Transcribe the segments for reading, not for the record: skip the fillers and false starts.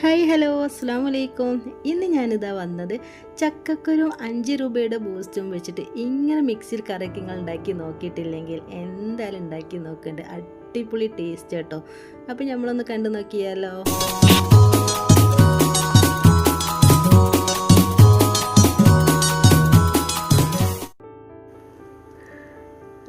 Hi hello അസ്സാം വലൈക്കും. ഇന്ന് ഞാനിതാ വന്നത് ചക്കക്കുരു 5 രൂപയുടെ ബൂസ്റ്റും വെച്ചിട്ട് ഇങ്ങനെ മിക്സിയിൽ കറക്കി നിങ്ങൾ ഉണ്ടാക്കി നോക്കിയിട്ടില്ലെങ്കിൽ എന്തായാലും ഉണ്ടാക്കി നോക്കണ്ട്. അടിപൊളി ടേസ്റ്റ് കേട്ടോ. അപ്പോൾ നമ്മളൊന്ന് കണ്ടു നോക്കിയാലോ.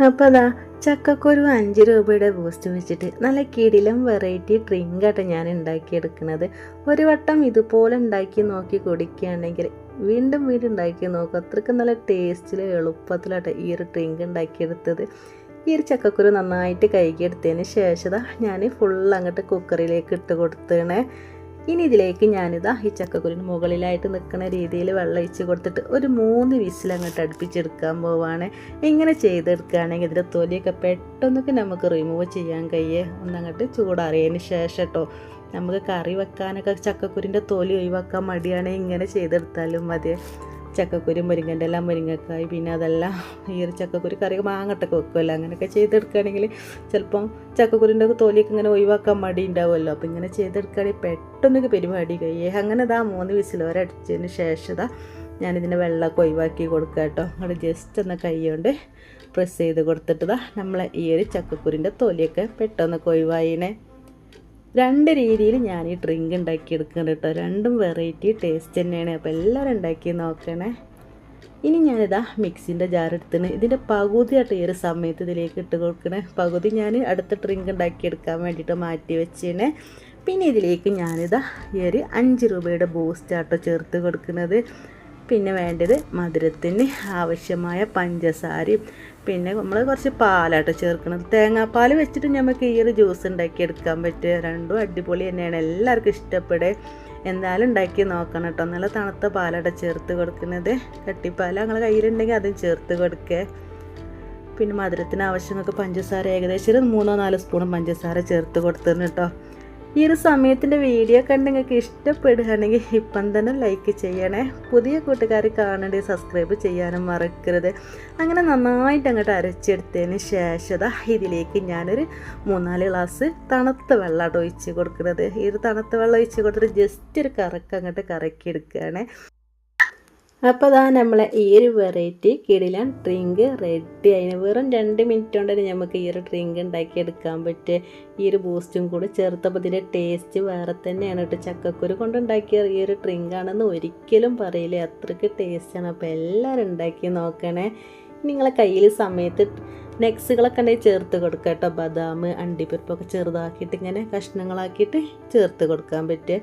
അപ്പോൾ അതാ ചക്കക്കുരു 5 രൂപയുടെ ബൂസ്റ്റ് വെച്ചിട്ട് നല്ല കിടിലം വെറൈറ്റി ഡ്രിങ്കാട്ടോ ഞാൻ ഉണ്ടാക്കിയെടുക്കുന്നത്. ഒരു വട്ടം ഇതുപോലെ ഉണ്ടാക്കി നോക്കി കുടിക്കുകയാണെങ്കിൽ വീണ്ടും ഉണ്ടാക്കി നോക്കും. അത്രയ്ക്ക് നല്ല ടേസ്റ്റിൽ എളുപ്പത്തിലാട്ടോ ഈ ഒരു ഡ്രിങ്ക് ഉണ്ടാക്കിയെടുത്തത്. ഈ ഒരു ചക്കക്കുരു നന്നായിട്ട് കഴുകിയെടുത്തതിന് ശേഷം ഞാൻ ഫുൾ അങ്ങോട്ട് കുക്കറിലേക്ക് ഇട്ട് കൊടുത്തേ. ഇനി ഇതിലേക്ക് ഞാനിതാ ഈ ചക്കക്കുരുവിന് മുകളിലായിട്ട് നിൽക്കുന്ന രീതിയിൽ വെള്ളം ഒഴിച്ച് കൊടുത്തിട്ട് ഒരു 3 വിസിൽ അങ്ങോട്ട് അടുപ്പിച്ചെടുക്കാൻ പോവാണ്. ഇങ്ങനെ ചെയ്തെടുക്കുകയാണെങ്കിൽ ഇതിൻ്റെ തൊലിയൊക്കെ പെട്ടെന്നൊക്കെ നമുക്ക് റിമൂവ് ചെയ്യാൻ കഴിയേ. ഒന്നങ്ങോട്ട് ചൂടാറിയതിന് ശേഷം കേട്ടോ. നമുക്ക് കറി വെക്കാനൊക്കെ ചക്കക്കുരിൻ്റെ തൊലി ഒഴിവാക്കാൻ മടിയാണെങ്കിൽ ഇങ്ങനെ ചെയ്തെടുത്താലും മതി. ചക്കക്കുരു മുരിങ്ങൻ്റെ എല്ലാം മുരിങ്ങക്കായി പിന്നെ അതെല്ലാം ഈ ഒരു ചക്കക്കുരു കറി മാങ്ങട്ടൊക്കെ വെക്കുമല്ലോ. അങ്ങനെയൊക്കെ ചെയ്തെടുക്കുകയാണെങ്കിൽ ചിലപ്പം ചക്കക്കുരിൻ്റെ തൊലിയൊക്കെ ഇങ്ങനെ ഒഴിവാക്കാൻ മടി ഉണ്ടാവുമല്ലോ. അപ്പോൾ ഇങ്ങനെ ചെയ്തെടുക്കുകയാണെങ്കിൽ പെട്ടെന്നൊക്കെ പരിപാടി കഴിയേ. അങ്ങനെ 3 വിസിൽ വരെ അടിച്ചതിന് ശേഷം ഞാനിതിൻ്റെ വെള്ളമൊക്കെ ഒഴിവാക്കി കൊടുക്കുക കേട്ടോ. അവിടെ ജസ്റ്റ് ഒന്ന് കൈ കൊണ്ട് പ്രസ് ചെയ്ത് കൊടുത്തിട്ട് നമ്മളെ ഈ ഒരു ചക്കക്കുരിൻ്റെ തൊലിയൊക്കെ പെട്ടെന്നൊക്കെ ഒഴിവായിനെ. 2 രീതിയിൽ ഞാൻ ഈ ഡ്രിങ്ക് ഉണ്ടാക്കിയെടുക്കുന്നുണ്ട് കേട്ടോ. രണ്ടും വെറൈറ്റി ടേസ്റ്റ് തന്നെയാണ്. അപ്പോൾ എല്ലാവരും ഉണ്ടാക്കി നോക്കണേ. ഇനി ഞാനിതാ മിക്സിൻ്റെ ജാർ എടുത്തിന് ഇതിൻ്റെ പകുതിയായിട്ട് ഈ ഒരു സമയത്ത് ഇതിലേക്ക് ഇട്ട് കൊടുക്കണേ. പകുതി ഞാൻ അടുത്ത ഡ്രിങ്ക് ഉണ്ടാക്കിയെടുക്കാൻ വേണ്ടിയിട്ട് മാറ്റി വെച്ചേനെ. പിന്നെ ഇതിലേക്ക് ഞാനിതാ ഈ ഒരു 5 രൂപയുടെ ബൂസ്റ്റാട്ടോ ചേർത്ത് കൊടുക്കുന്നത്. പിന്നെ വേണ്ടത് മധുരത്തിന് ആവശ്യമായ പഞ്ചസാരയും പിന്നെ നമ്മൾ കുറച്ച് പാലാട്ടോ ചേർക്കുന്നത്. തേങ്ങാപ്പാൽ വെച്ചിട്ട് നമുക്ക് ഈ ഒരു ജ്യൂസ് ഉണ്ടാക്കിയെടുക്കാൻ പറ്റുക. രണ്ടും അടിപൊളി തന്നെയാണ്. എല്ലാവർക്കും ഇഷ്ടപ്പെടുക. എന്തായാലും ഉണ്ടാക്കി നോക്കണം കേട്ടോ. നല്ല തണുത്ത പാലാട്ടോ ചേർത്ത് കൊടുക്കുന്നത്. കട്ടിപ്പാൽ ഞങ്ങളുടെ കയ്യിലുണ്ടെങ്കിൽ അതും ചേർത്ത് കൊടുക്കുക. പിന്നെ മധുരത്തിന് ആവശ്യങ്ങൾക്ക് പഞ്ചസാര ഏകദേശം ഒരു 3-4 സ്പൂൺ പഞ്ചസാര ചേർത്ത് കൊടുത്തിരുന്നു കേട്ടോ. ഈ ഒരു സമയത്തിൻ്റെ വീഡിയോ കണ്ട് നിങ്ങൾക്ക് ഇഷ്ടപ്പെടുകയാണെങ്കിൽ ഇപ്പം തന്നെ ലൈക്ക് ചെയ്യണേ. പുതിയ കൂട്ടുകാർ കാണേണ്ടത് സബ്സ്ക്രൈബ് ചെയ്യാനും മറക്കരുത്. അങ്ങനെ നന്നായിട്ട് അങ്ങോട്ട് അരച്ചെടുത്തതിന് ശേഷം ഇതിലേക്ക് ഞാനൊരു 3-4 ഗ്ലാസ് തണുത്ത വെള്ളമാണ് ഒഴിച്ച് കൊടുക്കുന്നത്. ഈ ഒരു തണുത്ത വെള്ളം ഒഴിച്ച് കൊടുത്തിട്ട് ജസ്റ്റ് ഒരു അങ്ങോട്ട് കറക്കിയെടുക്കുകയാണ്. അപ്പോൾ നമ്മളെ ഈ ഒരു വെറൈറ്റി കിടിലൻ ഡ്രിങ്ക് റെഡി ആയിന്. വെറും 2 മിനിറ്റ് കൊണ്ട് തന്നെ നമുക്ക് ഈ ഒരു ഡ്രിങ്ക് ഉണ്ടാക്കിയെടുക്കാൻ പറ്റുക. ഈ ഒരു ബൂസ്റ്റും കൂടി ചേർത്തപ്പോൾ ഇതിൻ്റെ ടേസ്റ്റ് വേറെ തന്നെയാണ് കേട്ടോ. ചക്കക്കുരു കൊണ്ടുണ്ടാക്കിയ ഈ ഒരു ഡ്രിങ്കാണെന്ന് ഒരിക്കലും പറയില്ല. അത്രയ്ക്ക് ടേസ്റ്റാണ്. അപ്പോൾ എല്ലാവരും ഉണ്ടാക്കി നോക്കണേ. നിങ്ങളെ കയ്യിൽ സമയത്ത് നെക്സുകളൊക്കെ ഉണ്ടെങ്കിൽ ചേർത്ത് കൊടുക്കുക കേട്ടോ. ബദാം അണ്ടിപ്പരിപ്പൊക്കെ ചെറുതാക്കിയിട്ട് ഇങ്ങനെ കഷ്ണങ്ങളാക്കിയിട്ട് ചേർത്ത് കൊടുക്കാൻ പറ്റുക.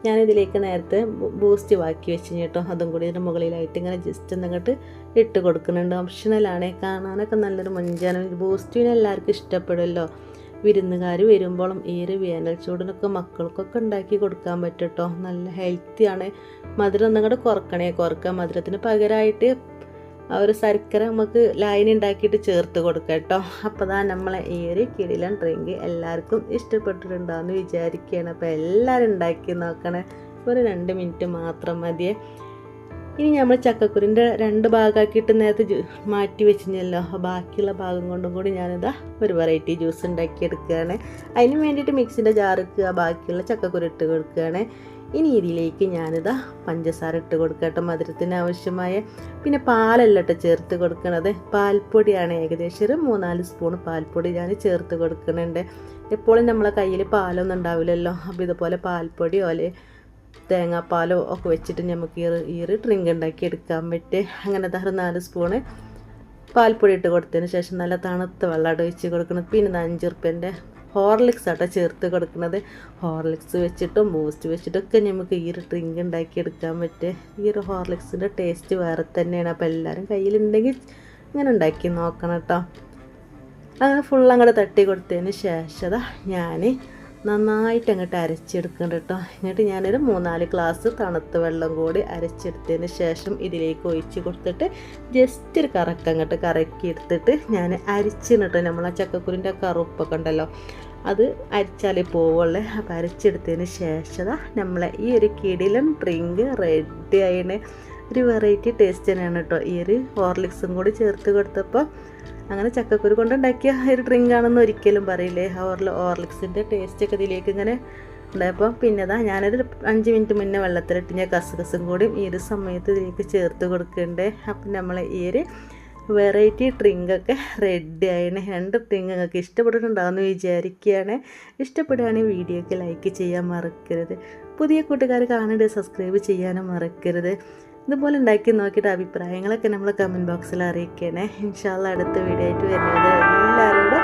ഞാനിതിലേക്ക് നേരത്തെ ബൂസ്റ്റ് ബാക്കി വെച്ച് കേട്ടോ. അതും കൂടി ഇതിൻ്റെ മുകളിലായിട്ട് ഇങ്ങനെ ജസ്റ്റ് ഒന്നങ്ങോട്ട് ഇട്ട് കൊടുക്കുന്നുണ്ട്. ഓപ്ഷണലാണ്. കാണാനൊക്കെ നല്ലൊരു മഞ്ചാണ്. ബൂസ്റ്റിന് എല്ലാവർക്കും ഇഷ്ടപ്പെടുമല്ലോ. വിരുന്നുകാർ വരുമ്പോഴും ഈ ഒരു വേനൽ ചൂടിനൊക്കെ മക്കൾക്കൊക്കെ ഉണ്ടാക്കി കൊടുക്കാൻ പറ്റും കേട്ടോ. നല്ല ഹെൽത്തിയാണ്. മധുരം ഒന്നങ്ങോട്ട് കുറക്കാം. മധുരത്തിന് പകരമായിട്ട് ആ ഒരു ശർക്കര നമുക്ക് ലായനി ഉണ്ടാക്കിയിട്ട് ചേർത്ത് കൊടുക്കാം കേട്ടോ. അപ്പോൾ നമ്മളെ ഈ ഒരു കിടിലൻ ഡ്രിങ്ക് എല്ലാവർക്കും ഇഷ്ടപ്പെട്ടിട്ടുണ്ടാകുമെന്ന് വിചാരിക്കുകയാണ്. അപ്പോൾ എല്ലാവരും ഉണ്ടാക്കി നോക്കണേ. ഒരു 2 മിനിറ്റ് മാത്രം മതിയേ. ഇനി നമ്മൾ ചക്കക്കുരിൻ്റെ 2 ഭാഗമാക്കിയിട്ട് നേരത്തെ മാറ്റി വെച്ചിരുന്നല്ലോ. ബാക്കിയുള്ള ഭാഗം കൊണ്ടും കൂടി ഞാനിതാ ഒരു വെറൈറ്റി ജ്യൂസ് ഉണ്ടാക്കിയെടുക്കുകയാണ്. അതിന് വേണ്ടിയിട്ട് മിക്സിൻ്റെ ജാറിക്കുക ബാക്കിയുള്ള ചക്കക്കുരു ഇട്ട് കൊടുക്കുകയാണ്. ഇനി ഇതിലേക്ക് ഞാനിതാ പഞ്ചസാര ഇട്ട് കൊടുക്കട്ടെ. മധുരത്തിന് ആവശ്യമായ പിന്നെ പാലല്ല കേട്ടോ ചേർത്ത് കൊടുക്കണത്. പാൽപ്പൊടിയാണ്. ഏകദേശം ഒരു 3-4 സ്പൂൺ പാൽപ്പൊടി ഞാൻ ചേർത്ത് കൊടുക്കുന്നുണ്ട്. എപ്പോഴും നമ്മളെ കയ്യിൽ പാലൊന്നും ഉണ്ടാവില്ലല്ലോ. അപ്പോൾ ഇതുപോലെ പാൽപ്പൊടിയോ അല്ലെങ്കിൽ തേങ്ങാപ്പാലോ ഒക്കെ വെച്ചിട്ട് നമുക്ക് ഈ ഒരു ഡ്രിങ്ക് ഉണ്ടാക്കി എടുക്കാൻ പറ്റും. അങ്ങനെ 4 സ്പൂണ് പാൽപ്പൊടി ഇട്ട് കൊടുത്തതിന് ശേഷം നല്ല തണുത്ത വെള്ളം ഒഴിച്ച് കൊടുക്കണം. പിന്നെ 5 റുപ്യൻ്റെ ഹോർലിക്സ് ആട്ടോ ചേർത്ത് കൊടുക്കുന്നത്. ഹോർലിക്സ് വെച്ചിട്ടും ബൂസ്റ്റ് വെച്ചിട്ടൊക്കെ നമുക്ക് ഈ ഒരു ഡ്രിങ്ക് ഉണ്ടാക്കിയെടുക്കാൻ പറ്റും. ഈ ഒരു ഹോർലിക്സിൻ്റെ ടേസ്റ്റ് വേറെ തന്നെയാണ്. അപ്പോൾ എല്ലാവരും കയ്യിലുണ്ടെങ്കിൽ ഇങ്ങനെ ഉണ്ടാക്കി നോക്കണം കേട്ടോ. അങ്ങനെ ഫുൾ അങ്ങോട്ട് തട്ടി കൊടുത്തതിന് ശേഷം ഞാൻ നന്നായിട്ട് അങ്ങോട്ട് അരച്ചെടുക്കുന്നുണ്ട് കേട്ടോ. എന്നിട്ട് ഞാനൊരു 3-4 ഗ്ലാസ് തണുത്ത വെള്ളം കൂടി അരച്ചെടുത്തതിന് ശേഷം ഇതിലേക്ക് ഒഴിച്ച് കൊടുത്തിട്ട് ജസ്റ്റ് ഒരു അങ്ങോട്ട് കറക്കി എടുത്തിട്ട് ഞാൻ അരിച്ചിന് കേട്ടോ. നമ്മൾ ആ ചക്കക്കുരിൻ്റെ കറുപ്പൊക്കെ ഉണ്ടല്ലോ അത് അരിച്ചാലേ പോവുള്ളേ. അപ്പോൾ അരച്ചെടുത്തതിന് ശേഷം നമ്മളെ ഈ ഒരു കിടിലൻ ഡ്രിങ്ക് റെഡി ആയിന്. ഒരു വെറൈറ്റി ടേസ്റ്റ് തന്നെയാണ് കേട്ടോ. ഈ ഒരു ഹോർലിക്സും കൂടി ചേർത്ത് കൊടുത്തപ്പോൾ അങ്ങനെ ചക്കക്കുരു കൊണ്ടുണ്ടാക്കിയ ഒരു ഡ്രിങ്ക് ആണെന്ന് ഒരിക്കലും പറയില്ലേ. ഹോർലിക്സിൻ്റെ ടേസ്റ്റൊക്കെ ഇതിലേക്ക് ഇങ്ങനെ ഉണ്ടായപ്പോൾ പിന്നെ ഞാനൊരു 5 മിനിറ്റ് മുന്നേ വെള്ളത്തിലിട്ട് ഞാൻ കസകസും കൂടി ഈ ഒരു സമയത്ത് ഇതിലേക്ക് ചേർത്ത് കൊടുക്കണ്ടേ. അപ്പം നമ്മൾ ഈ ഒരു വെറൈറ്റി ഡ്രിങ്കൊക്കെ റെഡി ആയിന്. 2 ഡ്രിങ്ക് നിങ്ങൾക്ക് ഇഷ്ടപ്പെട്ടിട്ടുണ്ടാകുമെന്ന് വിചാരിക്കുകയാണ്. ഇഷ്ടപ്പെടുകയാണെങ്കിൽ വീഡിയോക്ക് ലൈക്ക് ചെയ്യാൻ മറക്കരുത്. പുതിയ കൂട്ടുകാർ കാണേണ്ടത് സബ്സ്ക്രൈബ് ചെയ്യാനും മറക്കരുത്. ഇതുപോലെ ഉണ്ടാക്കി നോക്കിയിട്ട് അഭിപ്രായങ്ങളൊക്കെ നമ്മൾ കമൻറ്റ് ബോക്സിൽ അറിയിക്കണേ. ഇൻഷാ അല്ലാഹ് അടുത്ത വീഡിയോ ആയിട്ട് വരുന്നത് എല്ലാവരോടും